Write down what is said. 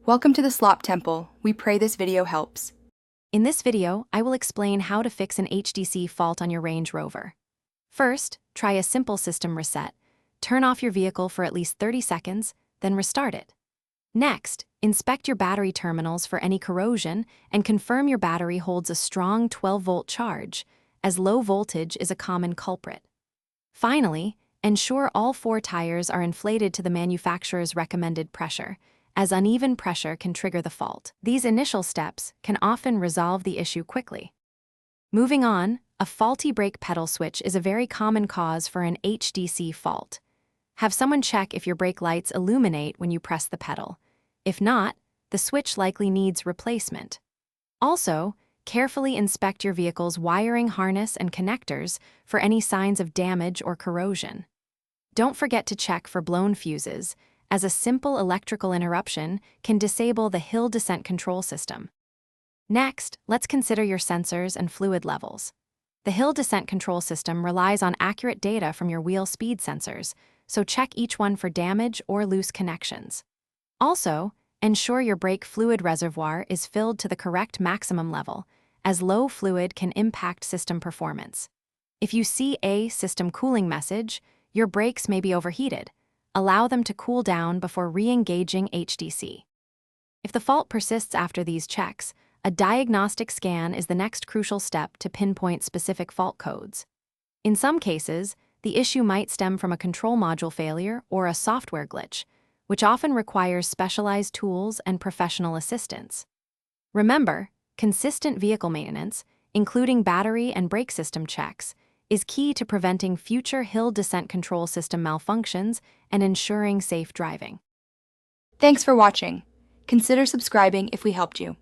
Welcome to the Slop Temple. We pray this video helps. In this video, I will explain how to fix an HDC fault on your Range Rover. First, try a simple system reset. Turn off your vehicle for at least 30 seconds, then restart it. Next, inspect your battery terminals for any corrosion and confirm your battery holds a strong 12-volt charge, as low voltage is a common culprit. Finally, ensure all 4 tires are inflated to the manufacturer's recommended pressure, as uneven pressure can trigger the fault. These initial steps can often resolve the issue quickly. Moving on, a faulty brake pedal switch is a very common cause for an HDC fault. Have someone check if your brake lights illuminate when you press the pedal. If not, the switch likely needs replacement. Also, carefully inspect your vehicle's wiring harness and connectors for any signs of damage or corrosion. Don't forget to check for blown fuses, as a simple electrical interruption can disable the hill descent control system. Next, let's consider your sensors and fluid levels. The hill descent control system relies on accurate data from your wheel speed sensors, so check each one for damage or loose connections. Also, ensure your brake fluid reservoir is filled to the correct maximum level, as low fluid can impact system performance. If you see a system cooling message, your brakes may be overheated. Allow them to cool down before re-engaging HDC. If the fault persists after these checks, a diagnostic scan is the next crucial step to pinpoint specific fault codes. In some cases, the issue might stem from a control module failure or a software glitch, which often requires specialized tools and professional assistance. Remember, consistent vehicle maintenance, including battery and brake system checks, is key to preventing future hill descent control system malfunctions and ensuring safe driving. Thanks for watching. Consider subscribing if we helped you.